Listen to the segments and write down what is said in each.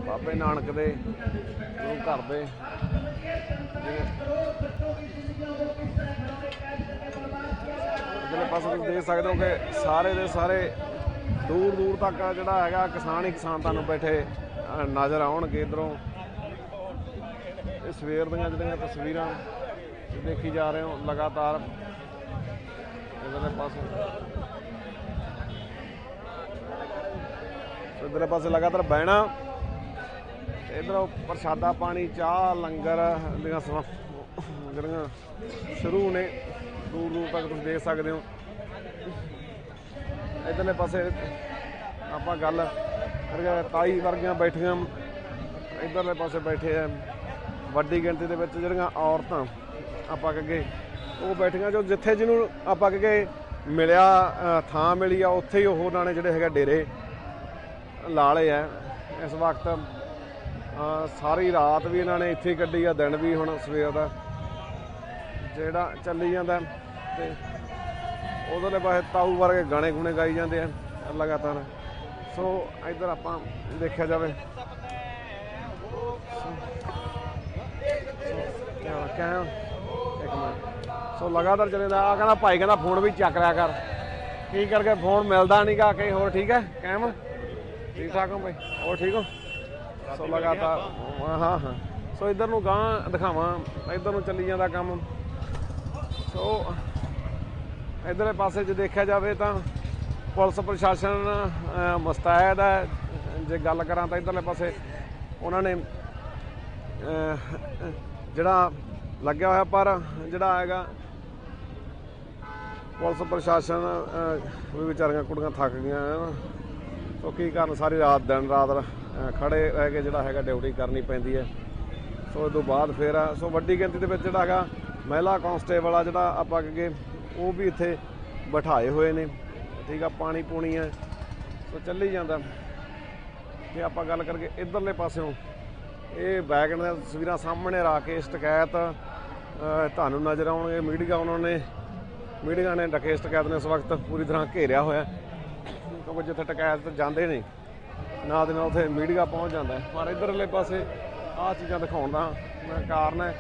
बाबे नानक दे गुरु घर दे इधरले पासे तुसीं देख सकते हो कि सारे दे सारे दूर दूर तक जिहड़ा हैगा किसान ही किसान तुहानूं बैठे नज़र आउणगे। इधरों सवेर दीयां जिहड़ियां तस्वीरां देखी जा रहे हो लगातार इधरले पासे इधरले पासे लगातार बहना इधरों प्रशादा पानी चाह लंगर दियां जिहड़ियां शुरू ने दूर दूर तक तुसीं देख सकते हो। इधरले पासे आपां गल ताई वर्गियां बैठियां इधरले पासे बैठे है वड्डी गिणती दे विच जिहड़ियां औरतां आपां कहिए वो बैठियां जो जिथे जिन्हों आपां कहिए मिलिया थां मिली आ उत्थे ही उन्होंने ने जिहड़े हैगे डेरे ला लए है। इस वक्त सारी रात भी इन्होंने इत्थे कड्ढी आ दिन भी हुण सवेर दा जिहड़ा चली जांदा ते उधरले पासे ताऊ वर्गे गाने गुणे गाई जाते हैं लगातार। सो इधर आपां देखा जाए क्या एक मिनट सो लगातार चले आ कहना भाई कहना फोन भी चक लिया कर की करके फोन मिलता नहीं गा कहीं होर ठीक है कैम ठीक ठाक हो भाई और ठीक हो। सो लगातार हाँ हाँ सो इधर नूं गां दिखावा इधर नूं चली जाता काम। सो इधरले पासे जो देखा जाए तो पुलिस प्रशासन मुस्तैद है। जे गल करा तो इधरले पासे उन्होंने जिहड़ा लग्या होया पर जिहड़ा हैगा पुलिस प्रशासन भी बेचारियां कुड़ियां थक गईयां तो की कारण सारी रात दिन रात खड़े रह के जिहड़ा हैगा ड्यूटी करनी पैंदी है। सो इस तो बाद फिर सो वड्डी गिणती दे विच जिहड़ा हैगा महिला कांस्टेबल आ जिहड़ा आपां कहिए वो भी इत्थे बिठाए हुए ने ठीक है पानी पूनी है तो चली जाता। जे आपां गल करके इधरले पासों ये बैगन दी तस्वीरां सामने राकेश टकैत तुहानूं नज़र आउणगे। मीडिया ने राकेश टकैत ने इस वक्त पूरी तरह घेरिया होया क्योंकि जिथे टकैत जाते नहीं नाल दे नाल उत्थे मीडिया पहुँच जाता है। पर इधरले पासे आ चीज़ां दिखाउण दा कारण है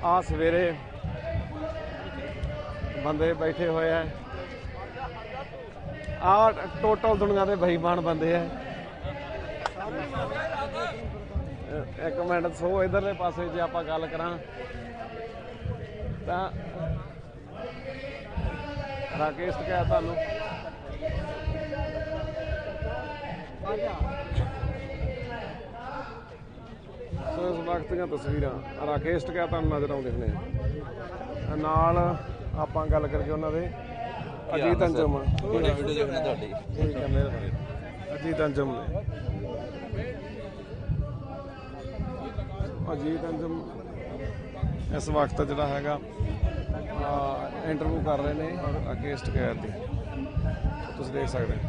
आ सवेरे बंदे बैठे हुए हैं आ टोटल दुनिया के बेईमान बंदे है। एक मिनट सो इधरले पासे जे आपां गल करां तां राकेश टकैत तुहानूं सो इस वक्त दी तस्वीरां राकेश टकैत तुहानूं नज़र आउंदे ने नाल आपां गल करके उन्होंने अजीत अंजुम ठीक है मेहरबानी अजीत अंजुम ने अजीत अंजुम इस वक्त जिहड़ा हैगा इंटरव्यू कर रहे हैं राकेश टकैत दी तुसीं देख सकते हैं।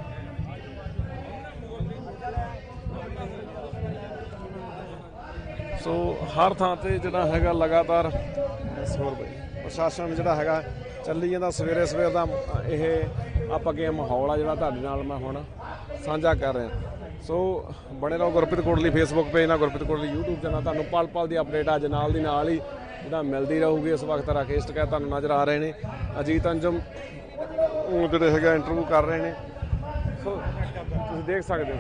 सो हर थां ते जिहड़ा हैगा लगातार प्रशासन जिहड़ा हैगा ਚੱਲੀ ਜਾਂਦਾ सवेरे सवेर ਦਾ ਇਹ ਆਪਾਂ ਅੱਗੇ ਮਾਹੌਲ ਆ ਜਿਹੜਾ ਤੁਹਾਡੇ ਨਾਲ ਮੈਂ ਹੁਣ ਸਾਂਝਾ ਕਰ ਰਿਹਾ। ਸੋ ਬਣੇ ਰਹੋ ਗੁਰਪ੍ਰੀਤ ਕੋਟਲੀ ਫੇਸਬੁੱਕ ਪੇਜ ਨਾਲ ਗੁਰਪ੍ਰੀਤ ਕੋਟਲੀ YouTube ਚੈਨਲ ਤੁਹਾਨੂੰ ਪਲ ਪਲ ਦੀ ਅਪਡੇਟ ਅੱਜ ਨਾਲ ਦੀ ਨਾਲ ਹੀ ਜਿਹੜਾ ਮਿਲਦੀ ਰਹੂਗੀ। ਇਸ ਵਕਤ ਰਾਕੇਸ਼ ਟਕੈਤ ਤੁਹਾਨੂੰ ਨਜ਼ਰ ਆ ਰਹੇ ਨੇ ਅਜੀਤ ਅੰਜਮ ਜਿਹੜੇ ਹੈਗਾ ਇੰਟਰਵਿਊ ਕਰ ਰਹੇ ਨੇ। ਸੋ ਤੁਸੀਂ ਦੇਖ ਸਕਦੇ ਹੋ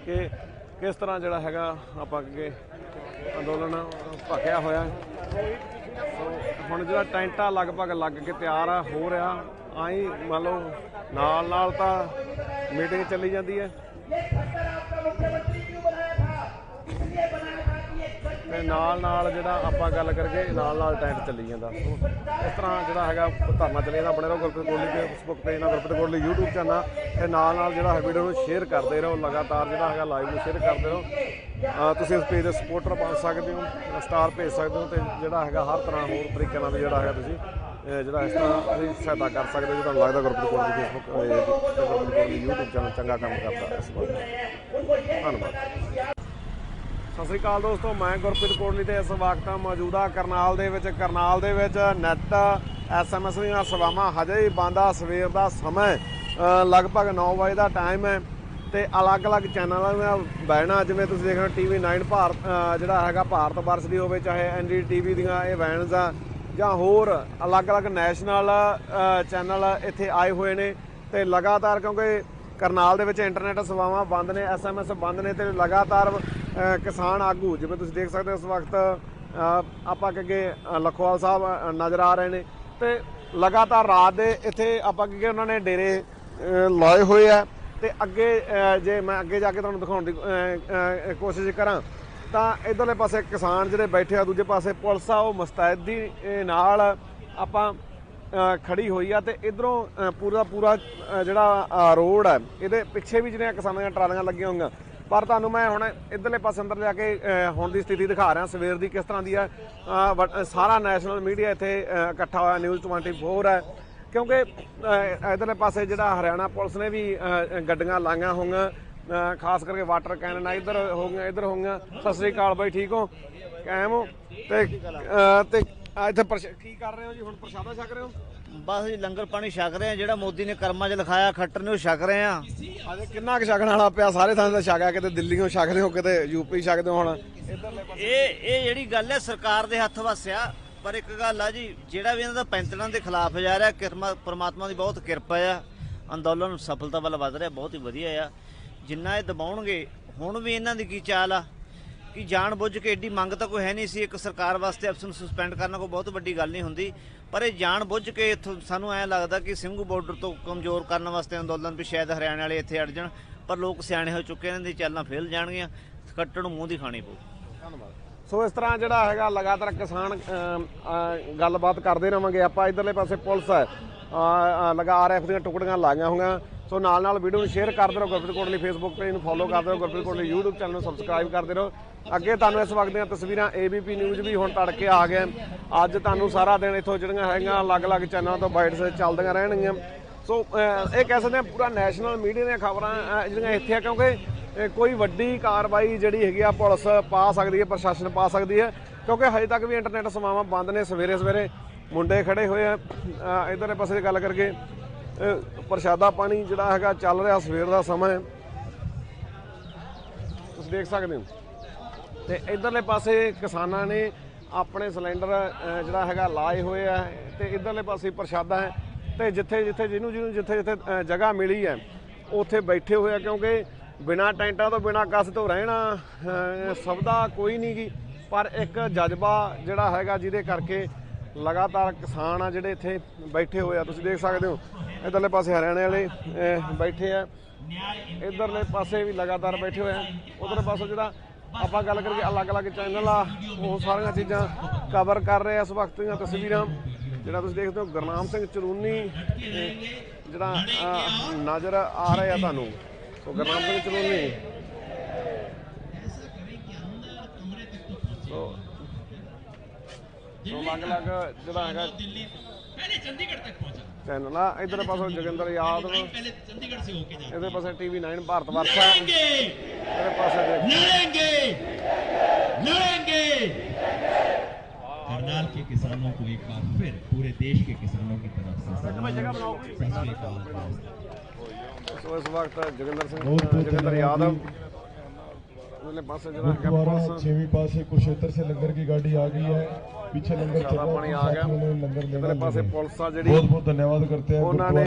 ਕਿ ਕਿਸ ਤਰ੍ਹਾਂ ਜਿਹੜਾ ਹੈਗਾ ਆਪਾਂ ਅੱਗੇ ਅੰਦੋਲਨ ਭਖਿਆ ਹੋਇਆ। ਹੁਣ ਜਿਹੜਾ ਟੈਂਟ ਆ ਲਗਭਗ ਲੱਗ ਕੇ ਤਿਆਰ ਆ ਹੋ ਰਿਹਾ ਆਈ ਮੰਨ ਲਓ ਨਾਲ ਤਾਂ ਮੀਟਿੰਗ ਚੱਲੀ ਜਾਂਦੀ ਹੈ ਤੇ ਨਾਲ ਜਿਹੜਾ ਆਪਾਂ ਗੱਲ ਕਰਕੇ ਨਾਲ ਟੈਂਟ ਚੱਲੀ ਜਾਂਦਾ। ਇਸ ਤਰ੍ਹਾਂ ਜਿਹੜਾ ਹੈਗਾ ਧਰਨਾ ਚੱਲੀ ਜਾਂਦਾ। ਬਣੇ ਰਹੋ ਗੁਰਪ੍ਰੀਤ ਕੋਟਲੀ ਦੇ ਫੇਸਬੁੱਕ ਪੇਜ ਨਾਲ ਗੁਰਪ੍ਰੀਤ ਕੋਟਲੀ YouTube ਚੈਨਲ ਤੇ ਨਾਲ ਜਿਹੜਾ ਹੈ ਵੀਡੀਓ ਨੂੰ ਸ਼ੇਅਰ ਕਰਦੇ ਰਹੋ ਲਗਾਤਾਰ ਜਿਹੜਾ ਹੈਗਾ ਲਾਈਵ ਨੂੰ ਸ਼ੇਅਰ ਕਰਦੇ ਰਹੋ। ਤੁਸੀਂ ਇਸ ਪੇਜ ਦੇ ਸਪੋਰਟਰ ਬਣ ਸਕਦੇ ਹੋ ਸਟਾਰ ਭੇਜ ਸਕਦੇ ਹੋ ਤੇ ਜਿਹੜਾ ਹੈਗਾ ਹਰ ਤਰ੍ਹਾਂ ਹੋਰ ਤਰੀਕੇ ਨਾਲ ਜਿਹੜਾ ਹੈਗਾ ਤੁਸੀਂ ਜਿਹੜਾ ਇਸ ਤਰ੍ਹਾਂ ਤੁਸੀਂ ਸਹਾਇਤਾ ਕਰ ਸਕਦੇ ਹੋ। ਜੇ ਤੁਹਾਨੂੰ ਲੱਗਦਾ Gurpreet Kotli Facebook Gurpreet Kotli YouTube channel ਚੰਗਾ ਕੰਮ ਕਰਦਾ ਇਸ ਵਾਰ ਧੰਨਵਾਦ। ਸਤਿ ਸ਼੍ਰੀ ਅਕਾਲ ਦੋਸਤੋ ਮੈਂ ਗੁਰਪ੍ਰੀਤ ਕੋਟਲੀ ਤੇ ਇਸ ਵਕਤ ਮੌਜੂਦਾ ਕਰਨਾਲ ਦੇ ਵਿੱਚ ਨੈੱਟ SMS ਦੀਆਂ ਸੇਵਾਵਾਂ ਹਜੇ ਹੀ ਬੰਦ ਆ। ਸਵੇਰ ਦਾ ਸਮਾਂ ਲਗਭਗ 9 ਵਜੇ ਦਾ ਟਾਈਮ ਹੈ ਤੇ ਅਲੱਗ-ਅਲੱਗ ਚੈਨਲਾਂ ਦਾ ਵੈਨਾਂ, ਜਿਵੇਂ ਤੁਸੀਂ ਦੇਖ ਰਹੇ ਹੋ TV9 ਭਾਰਤ ਜਿਹੜਾ ਹੈਗਾ ਭਾਰਤ ਵਰਸ ਦੀ ਹੋਵੇ, ਚਾਹੇ NDTV ਦੀਆਂ ਇਹ ਵੈਨਸ ਆ, ਜਾਂ ਹੋਰ ਅਲੱਗ-ਅਲੱਗ ਨੈਸ਼ਨਲ ਚੈਨਲ ਇੱਥੇ ਆਏ ਹੋਏ ਨੇ। ਤੇ ਲਗਾਤਾਰ ਕਿਉਂਕਿ ਕਰਨਾਲ ਦੇ ਵਿੱਚ ਇੰਟਰਨੈਟ ਸੇਵਾਵਾਂ ਬੰਦ ਨੇ, SMS ਬੰਦ ਨੇ, ਤੇ ਲਗਾਤਾਰ ਕਿਸਾਨ ਆਗੂ ਜਿਵੇਂ ਤੁਸੀਂ ਦੇਖ ਸਕਦੇ ਹੋ ਇਸ ਵਕਤ ਆਪਾਂ ਅੱਗੇ ਲਖੋਵਾਲ ਸਾਹਿਬ ਨਜ਼ਰ ਆ ਰਹੇ ਨੇ। ਤੇ ਲਗਾਤਾਰ ਰਾਤ ਦੇ ਇੱਥੇ ਆਪਾਂ ਅੱਗੇ ਉਹਨਾਂ ਨੇ ਡੇਰੇ ਲਾਏ ਹੋਏ ਆ। ਤੇ ਅੱਗੇ ਜੇ ਮੈਂ ਅੱਗੇ ਜਾ ਕੇ ਤੁਹਾਨੂੰ ਦਿਖਾਉਣ ਦੀ ਕੋਸ਼ਿਸ਼ ਕਰਾਂ ਤਾਂ ਇੱਧਰਲੇ ਪਾਸੇ ਕਿਸਾਨ ਜਿਹੜੇ ਬੈਠੇ ਆ, ਦੂਜੇ ਪਾਸੇ ਪੁਲਿਸ ਆ ਉਹ ਮੁਸਤੈਦੀ ਨਾਲ ਆਪਾਂ ਖੜੀ ਹੋਈ ਆ। ਤੇ ਇਧਰੋਂ ਪੂਰਾ ਜਿਹੜਾ ਰੋਡ ਹੈ ਇਹਦੇ ਪਿੱਛੇ ਵੀ ਜਿਹੜੀਆਂ ਕਿਸਾਨਾਂ ਦੀਆਂ ਟਰਾਲੀਆਂ ਲੱਗੀਆਂ ਹੋਈਆਂ। ਪਰ ਤੁਹਾਨੂੰ ਮੈਂ ਹੁਣ ਇੱਧਰਲੇ ਪਾਸੇ ਅੰਦਰ ਜਾ ਕੇ ਹੁਣ ਦੀ ਸਥਿਤੀ ਦਿਖਾ ਰਿਹਾ ਸਵੇਰ ਦੀ ਕਿਸ ਤਰ੍ਹਾਂ ਦੀ ਆ। ਸਾਰਾ ਨੈਸ਼ਨਲ ਮੀਡੀਆ ਇੱਥੇ ਇਕੱਠਾ ਹੋਇਆ, ਨਿਊਜ਼ 24 ਹੈ, ਕਿਉਂਕਿ ਇੱਧਰਲੇ ਪਾਸੇ ਜਿਹੜਾ ਹਰਿਆਣਾ ਪੁਲਿਸ ਨੇ ਵੀ ਗੱਡੀਆਂ ਲਾਈਆਂ ਹੋਈਆਂ, ਖਾਸ ਕਰਕੇ ਵਾਟਰ ਕੈਨਨ ਇੱਧਰ ਹੋ ਗਈਆਂ। ਸਤਿ ਸ੍ਰੀ ਅਕਾਲ ਬਾਈ, ਠੀਕ ਹੋ? ਕਾਇਮ ਹੋ? ਤੇ ਇੱਥੇ ਕੀ ਕਰ ਰਹੇ ਹੋ ਜੀ? ਹੁਣ ਪ੍ਰਸ਼ਾਦਾ ਛਕ ਰਹੇ ਹੋ? ਬਸ ਜੀ ਲੰਗਰ ਪਾਣੀ ਛਕ ਰਹੇ ਆ, ਜਿਹੜਾ ਮੋਦੀ ਨੇ ਕਰਮਾਂ 'ਚ ਲਿਖਾਇਆ ਖੱਟਰ ਨੇ ਉਹ ਛਕ ਰਹੇ ਆ। ਅਜੇ ਕਿੰਨਾ ਕੁ ਛਕਣ ਵਾਲਾ ਪਿਆ? ਸਾਰੇ ਥਾਂ ਤੇ ਛਕਿਆ, ਕਿਤੇ ਦਿੱਲੀੋਂ ਛਕਦੇ ਹੋ, ਕਿਤੇ ਯੂਪੀ ਛਕਦੇ ਹੋ। ਹੁਣ ਇਹ ਜਿਹੜੀ ਗੱਲ ਹੈ ਸਰਕਾਰ ਦੇ ਹੱਥ ਵਸਿਆ। ਪਰ ਇੱਕ ਗੱਲ ਆ ਜੀ, ਜਿਹੜਾ ਵੀ ਇਹਨਾਂ ਦਾ ਪੈਂਤੜਾਂ ਦੇ ਖਿਲਾਫ ਜਾ ਰਿਹਾ, ਪਰਮਾਤਮਾ ਦੀ ਬਹੁਤ ਕਿਰਪਾ ਆ, ਅੰਦੋਲਨ ਸਫਲਤਾ ਵੱਲ ਵੱਧ ਰਿਹਾ, ਬਹੁਤ ਹੀ ਵਧੀਆ ਆ। ਜਿੰਨਾ ਇਹ ਦਬਾਉਣਗੇ, ਹੁਣ ਵੀ ਇਹਨਾਂ ਦੀ ਕੀ ਚਾਲ ਆ ਕਿ ਜਾਣ ਬੁੱਝ ਕੇ, ਏਡੀ ਮੰਗ ਤਾਂ ਕੋਈ ਹੈ ਨਹੀਂ ਸੀ, ਇੱਕ ਸਰਕਾਰ ਵਾਸਤੇ ਅਫਸਰ ਨੂੰ ਸਸਪੈਂਡ ਕਰਨਾ ਕੋਈ ਬਹੁਤ ਵੱਡੀ ਗੱਲ ਨਹੀਂ ਹੁੰਦੀ, ਪਰ ਇਹ ਜਾਣ ਬੁੱਝ ਕੇ ਸਾਨੂੰ ਐਂ ਲੱਗਦਾ ਕਿ ਸਿੰਘੂ ਬਾਰਡਰ ਤੋਂ ਕਮਜ਼ੋਰ ਕਰਨ ਵਾਸਤੇ ਅੰਦੋਲਨ ਵੀ ਸ਼ਾਇਦ ਹਰਿਆਣੇ ਵਾਲੇ ਇੱਥੇ ਅੜ ਜਾਣ। ਪਰ ਲੋਕ ਸਿਆਣੇ ਹੋ ਚੁੱਕੇ, ਇਹਨਾਂ ਦੀ ਚਾਲਾਂ ਫੇਲ ਜਾਣਗੀਆਂ, ਕੱਟਣ ਨੂੰ ਮੂੰਹ ਦੀ ਖਾਣੀ ਪਊ। ਧੰਨਵਾਦ। ਸੋ ਇਸ ਤਰ੍ਹਾਂ ਜਿਹੜਾ ਹੈਗਾ ਲਗਾਤਾਰ ਕਿਸਾਨ ਗੱਲਬਾਤ ਕਰਦੇ ਰਹਾਂਗੇ ਆਪਾਂ। ਇੱਧਰਲੇ ਪਾਸੇ ਪੁਲਿਸ ਹੈ RF ਦੀਆਂ ਟੁਕੜੀਆਂ ਲਾਈਆਂ ਹੋਈਆਂ। ਸੋ ਨਾਲ ਵੀਡੀਓ ਨੂੰ ਸ਼ੇਅਰ ਕਰਦੇ ਰਹੋ। ਗੁਰਪ੍ਰੀਤ ਕੋਟਲੀ ਫੇਸਬੁੱਕ ਪੇਜ ਨੂੰ ਫੋਲੋ ਕਰਦੇ ਰਹੋ, ਗੁਰਪ੍ਰੀਤ ਕੋਟਲੀ YouTube ਚੈਨਲ ਨੂੰ ਸਬਸਕ੍ਰਾਈਬ ਕਰਦੇ ਰਹੋ। ਅੱਗੇ ਤੁਹਾਨੂੰ ਇਸ ਵਕਤ ਦੀਆਂ ਤਸਵੀਰਾਂ ABP ਨਿਊਜ਼ ਵੀ ਹੁਣ ਤੜਕੇ ਆ ਗਏ। ਅੱਜ ਤੁਹਾਨੂੰ ਸਾਰਾ ਦਿਨ ਇੱਥੋਂ ਜਿਹੜੀਆਂ ਹੈਗੀਆਂ ਅਲੱਗ-ਅਲੱਗ ਚੈਨਲਾਂ ਤੋਂ ਬਾਈਟਸ ਚੱਲਦੀਆਂ ਰਹਿਣਗੀਆਂ। ਸੋ ਇਹ ਕਹਿ ਸਕਦੇ ਹਾਂ ਪੂਰਾ ਨੈਸ਼ਨਲ ਮੀਡੀਆ ਦੀਆਂ ਖਬਰਾਂ ਜਿਹੜੀਆਂ ਇੱਥੇ ਆ, ਕਿਉਂਕਿ ਕੋਈ ਵੱਡੀ ਕਾਰਵਾਈ ਜਿਹੜੀ ਹੈਗੀ ਆ ਪੁਲਿਸ ਪਾ ਸਕਦੀ ਹੈ, ਪ੍ਰਸ਼ਾਸਨ ਪਾ ਸਕਦੀ ਹੈ, ਕਿਉਂਕਿ ਹਜੇ ਤੱਕ ਵੀ ਇੰਟਰਨੈਟ ਸੇਵਾਵਾਂ ਬੰਦ ਨੇ। ਸਵੇਰੇ ਮੁੰਡੇ ਖੜੇ ਹੋਏ ਆ। ਇੱਧਰਲੇ ਪਾਸੇ ਦੀ ਗੱਲ ਕਰਕੇ ਪ੍ਰਸ਼ਾਦਾ ਪਾਣੀ ਜਿਹੜਾ ਹੈਗਾ ਚੱਲ ਰਿਹਾ, ਸਵੇਰ ਦਾ ਸਮਾਂ ਹੈ, ਤੁਸੀਂ ਦੇਖ ਸਕਦੇ ਹੋ। ਤੇ ਇੱਧਰਲੇ ਪਾਸੇ ਕਿਸਾਨਾਂ ਨੇ ਆਪਣੇ ਸਿਲੰਡਰ ਜਿਹੜਾ ਹੈਗਾ ਲਾਏ ਹੋਏ ਆ, ਤੇ ਇੱਧਰਲੇ ਪਾਸੇ ਪ੍ਰਸ਼ਾਦਾ ਹੈ। ਤੇ ਜਿੱਥੇ ਜਿੱਥੇ ਜਗ੍ਹਾ ਮਿਲੀ ਹੈ ਉੱਥੇ ਬੈਠੇ ਹੋਏ ਆ, ਕਿਉਂਕਿ ਬਿਨਾਂ ਟੈਂਟਾਂ ਤੋਂ ਬਿਨਾਂ ਕੱਸ ਤੋਂ ਰਹਿਣਾ ਸੁਵਿਧਾ ਕੋਈ ਨਹੀਂ ਗੀ, ਪਰ ਇੱਕ ਜਜ਼ਬਾ ਜਿਹੜਾ ਹੈਗਾ ਜਿਹਦੇ ਕਰਕੇ ਲਗਾਤਾਰ ਕਿਸਾਨ ਆ ਜਿਹੜੇ ਇੱਥੇ ਬੈਠੇ ਹੋਏ ਆ। ਤੁਸੀਂ ਦੇਖ ਸਕਦੇ ਹੋ ਇੱਧਰਲੇ ਪਾਸੇ ਹਰਿਆਣੇ ਵਾਲੇ ਬੈਠੇ ਆ, ਇੱਧਰਲੇ ਪਾਸੇ ਵੀ ਲਗਾਤਾਰ ਬੈਠੇ ਹੋਏ ਆ। ਉੱਧਰਲੇ ਪਾਸੇ ਜਿਹੜਾ ਆਪਾਂ ਗੱਲ ਕਰਕੇ ਅਲੱਗ-ਅਲੱਗ ਚੈਨਲ ਆ ਉਹ ਸਾਰੀਆਂ ਚੀਜ਼ਾਂ ਕਵਰ ਕਰ ਰਹੇ ਆ ਇਸ ਵਕਤ ਦੀਆਂ ਤਸਵੀਰਾਂ। ਜਿਹੜਾ ਤੁਸੀਂ ਦੇਖਦੇ ਹੋ ਗੁਰਨਾਮ ਸਿੰਘ ਚਲੂਨੀ ਜਿਹੜਾ ਨਜ਼ਰ ਆ ਰਿਹਾ ਤੁਹਾਨੂੰ। ਸੋ ਗੁਰਨਾਮ ਸਿੰਘ ਚਲੂਨੀ ਅਲੱਗ-ਅਲੱਗ ਜਿਹੜਾ ਹੈਗਾ चैनल आ। इधर पास जोगिंदर यादव, इधर पास TV9 भारत वर्ष है, इधर पास करनाल के किसानों को एक बार फिर पूरे देश के किसानों की तरफ से तो इस वक्त जोगिंदर यादव छेवीं पास कुरुक्षेत्र से लंगर की गाड़ी आ गई है, पीछे लंगर चल रहा है, लंगर इधर पासे पुलिस बहुत बहुत धन्यवाद करते हैं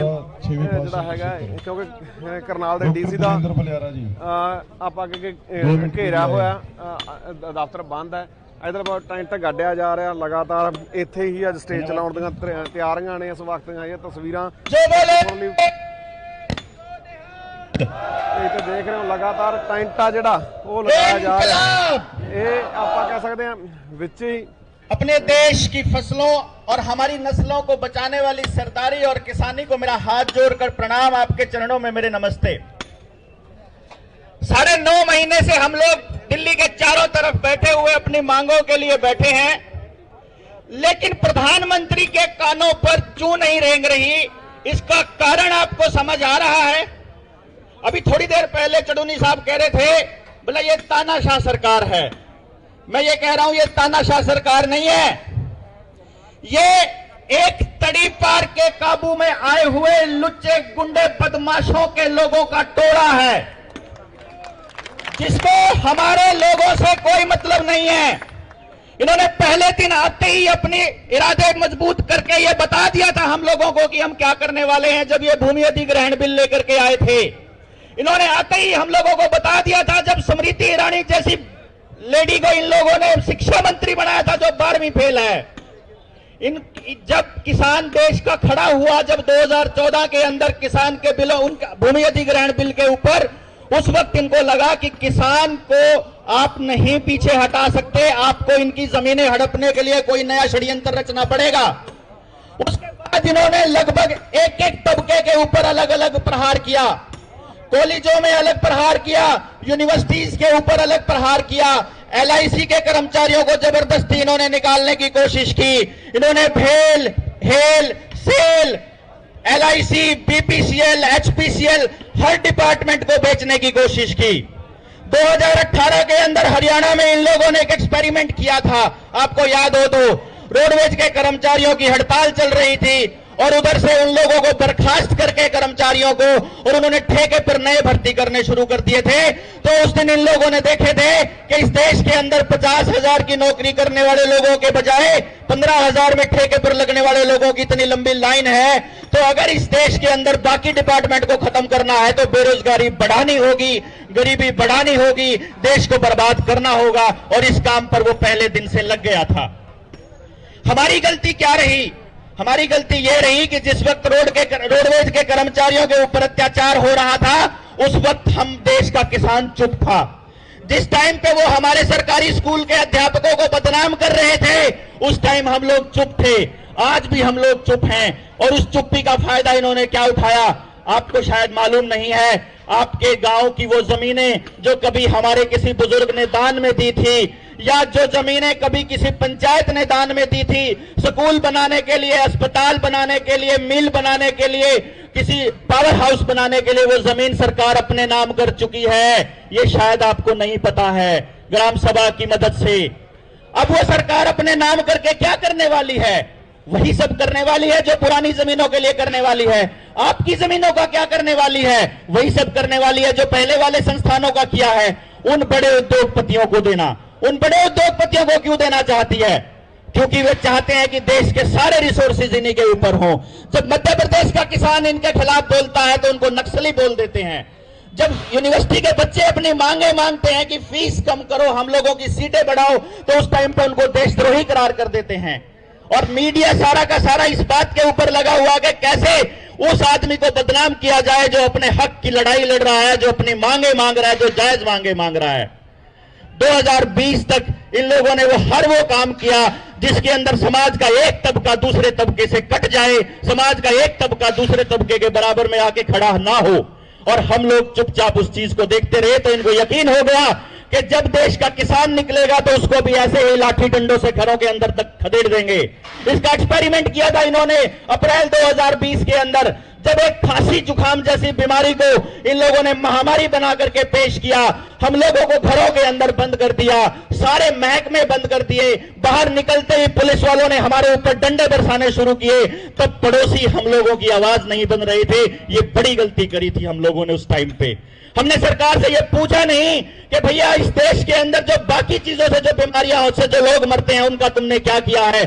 छेवीं पास क्योंकि करनाल दे DC दा आप घेरा होया दफ्तर बंद है। इधर टेंट गड्ढिया जा रहा लगातार, इत्थे ही अज स्टेज चलाउण दी तैयारियां ने इस वक्त ये तस्वीरां देख रहे हो। लगातार टेंटा जिहड़ा वो लगाया जा रहा है, ये आप कह सकते हैं विच ही अपने देश की फसलों और हमारी नस्लों को बचाने वाली सरदारी और किसानी को मेरा हाथ जोड़कर प्रणाम, आपके चरणों में मेरे नमस्ते। 9.5 महीने से हम लोग दिल्ली के चारों तरफ बैठे हुए अपनी मांगों के लिए बैठे हैं, लेकिन प्रधानमंत्री के कानों पर क्यों नहीं रेंग रही, इसका कारण आपको समझ आ रहा है। अभी थोड़ी देर पहले चडूनी साहब कह रहे थे बोला ये तानाशाह सरकार है। मैं ये कह रहा हूं ये तानाशाह सरकार नहीं है, ये एक तड़ी पार के काबू में आए हुए लुच्चे गुंडे बदमाशों के लोगों का टोला है। जिसको हमारे लोगों से कोई मतलब नहीं है। इन्होंने पहले दिन आते ही अपने इरादे मजबूत करके ये बता दिया था हम लोगों को कि हम क्या करने वाले हैं। जब ये भूमि अधिग्रहण बिल लेकर के आए थे, इन्होंने आते ही हम लोगों को बता दिया था। जब स्मृति ईरानी जैसी लेडी को इन लोगों ने शिक्षा मंत्री बनाया था जो 12वीं फेल है, जब किसान देश का खड़ा हुआ, जब 2014 के अंदर किसान के बिलों, उनका भूमि अधिग्रहण बिल के ऊपर, उस वक्त इनको लगा कि किसान को आप नहीं पीछे हटा सकते, आपको इनकी जमीनें हड़पने के लिए कोई नया षड्यंत्र रचना पड़ेगा। उसके बाद इन्होंने लगभग एक एक तबके के ऊपर अलग अलग प्रहार किया। कॉलेजों में अलग प्रहार किया, यूनिवर्सिटीज के ऊपर अलग प्रहार किया, LIC के कर्मचारियों को जबरदस्ती इन्होंने निकालने की कोशिश की। इन्होंने भेल, HAL, SAIL, LIC, BPCL, HPCL हर डिपार्टमेंट को बेचने की कोशिश की। 2018 के अंदर हरियाणा में इन लोगों ने एक एक्सपेरिमेंट किया था, आपको याद हो तो रोडवेज के कर्मचारियों की हड़ताल चल रही थी और उधर से उन लोगों को बर्खास्त करके कर्मचारियों को, और उन्होंने ठेके पर नए भर्ती करने शुरू कर दिए थे। तो उस दिन इन लोगों ने देखे थे कि इस देश के अंदर 50,000 की नौकरी करने वाले लोगों के बजाय 15,000 में ठेके पर लगने वाले लोगों की इतनी लंबी लाइन है। तो अगर इस देश के अंदर बाकी डिपार्टमेंट को खत्म करना है तो बेरोजगारी बढ़ानी होगी, गरीबी बढ़ानी होगी, देश को बर्बाद करना होगा, और इस काम पर वो पहले दिन से लग गया था। हमारी गलती क्या रही? हमारी गलती यह रही कि जिस वक्त रोडवेज के कर्मचारियों के ऊपर अत्याचार हो रहा था, उस वक्त हम देश का किसान चुप था। जिस टाइम पे वो हमारे सरकारी स्कूल के अध्यापकों को बदनाम कर रहे थे, उस टाइम हम लोग चुप थे। आज भी हम लोग चुप हैं, और उस चुप्पी का फायदा इन्होंने क्या उठाया आपको शायद मालूम नहीं है। आपके गांव की वो जमीनें जो कभी हमारे किसी बुजुर्ग ने दान में दी थी, या जो जमीनें कभी किसी पंचायत ने दान में दी थी, स्कूल बनाने के लिए, अस्पताल बनाने के लिए, मिल बनाने के लिए, किसी पावर हाउस बनाने के लिए, वो जमीन सरकार अपने नाम कर चुकी है। ये शायद आपको नहीं पता है। ग्राम सभा की मदद से अब वो सरकार अपने नाम करके क्या करने वाली है? वही सब करने वाली है जो पुरानी जमीनों के लिए करने वाली है। आपकी जमीनों का क्या करने वाली है? वही सब करने वाली है जो पहले वाले संस्थानों का किया है। उन बड़े उद्योगपतियों को देना, उन बड़े उद्योगपतियों को क्यों देना चाहती है? क्योंकि वे चाहते हैं कि देश के सारे रिसोर्सेज इन्हीं के ऊपर हों। जब मध्य प्रदेश का किसान इनके खिलाफ बोलता है तो उनको नक्सली बोल देते हैं। जब यूनिवर्सिटी के बच्चे अपनी मांगे मांगते हैं कि फीस कम करो, हम लोगों की सीटें बढ़ाओ, तो उस टाइम पर उनको देशद्रोही करार कर देते हैं। और मीडिया सारा का सारा इस बात के ऊपर लगा हुआ कि कैसे उस आदमी को बदनाम किया जाए जो अपने हक की लड़ाई लड़ रहा है, जो अपनी मांगे मांग रहा है, जो जायज मांगे मांग रहा है। 2020 तक इन लोगों ने हर वो काम किया जिसके अंदर समाज का एक तबका दूसरे तबके से कट जाए, समाज का एक तबका दूसरे तबके के बराबर में आके खड़ा ना हो, और हम लोग चुपचाप उस चीज को देखते रहे। तो इनको यकीन हो गया कि जब देश का किसान निकलेगा तो उसको भी ऐसे ही लाठी डंडों से घरों के अंदर तक खदेड़ देंगे। इसका एक्सपेरिमेंट किया था इन्होंने अप्रैल 2020 के अंदर, जब एक खांसी जुकाम जैसी बीमारी को इन लोगों ने महामारी बना करके पेश किया। हम लोगों को घरों के अंदर बंद कर दिया, सारे महकमे बंद कर दिए। बाहर निकलते ही पुलिस वालों ने हमारे ऊपर डंडे बरसाने शुरू किए। तब पड़ोसी हम लोगों की आवाज नहीं बन रहे थे। ये बड़ी गलती करी थी हम लोगों ने उस टाइम पे। हमने सरकार से ये पूछा नहीं कि भैया इस देश के अंदर जो बाकी चीजों से जो बीमारियां से जो लोग मरते हैं उनका तुमने क्या किया है।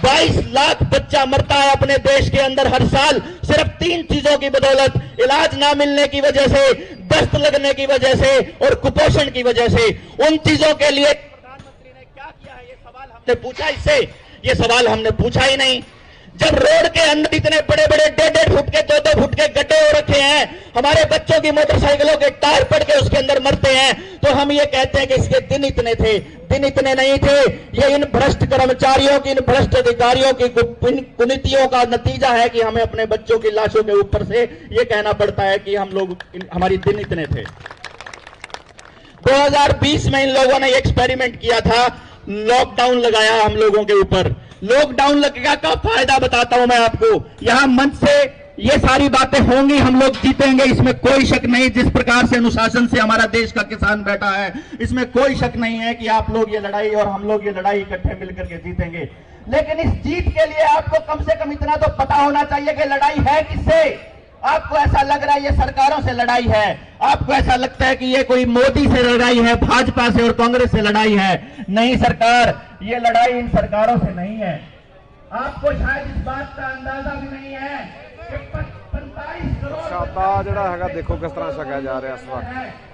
22 लाख बच्चा मरता है अपने देश के अंदर हर साल, सिर्फ 3 चीजों की बदौलत, इलाज ना मिलने की वजह से, दस्त लगने की वजह से और कुपोषण की वजह से। उन चीजों के लिए प्रधानमंत्री ने क्या किया है, ये सवाल हमने पूछा इससे? ये सवाल हमने पूछा ही नहीं। जब रोड के अंदर इतने बड़े बड़े 1.5 फुट के 2-2 फुट के गड्ढे हो रखे हैं, हमारे बच्चों की मोटरसाइकिलों के टायर पड़ के उसके अंदर मरते हैं, तो हम ये कहते हैं कि इसके दिन इतने थे। दिन इतने नहीं थे। ये इन भ्रष्ट कर्मचारियों की, इन भ्रष्ट अधिकारियों की कुनीतियों का नतीजा है कि हमें अपने बच्चों की लाशों के ऊपर से ये कहना पड़ता है कि हम लोग, हमारी दिन इतने थे। 2020 में इन लोगों ने एक्सपेरिमेंट किया था, लॉकडाउन लगाया हम लोगों के ऊपर। लॉकडाउन लगेगा का फायदा बताता हूं मैं आपको। यहां मंच से ये सारी बातें होंगी, हम लोग जीतेंगे, इसमें कोई शक नहीं। जिस प्रकार से अनुशासन से हमारा देश का किसान बैठा है, इसमें कोई शक नहीं है कि आप लोग ये लड़ाई और हम लोग ये लड़ाई इकट्ठे मिलकर के जीतेंगे। लेकिन इस जीत के लिए आपको कम से कम इतना तो पता होना चाहिए कि लड़ाई है किससे। आपको ऐसा लग रहा है ये सरकारों से लड़ाई है, आपको ऐसा लगता है कि ये कोई मोदी से लड़ाई है, भाजपा से और कांग्रेस से लड़ाई है। नहीं सरकार, ये लड़ाई इन सरकारों से नहीं है। आपको शायद इस बात का अंदाजा भी नहीं है कि 45 करोड़ ਪ੍ਰਸ਼ਾਦਾ ਜਿਹੜਾ ਹੈਗਾ ਦੇਖੋ ਕਿਸ ਤਰ੍ਹਾਂ ਛਕਿਆ ਜਾ ਰਿਹਾ ਇਸ ਵਕਤ।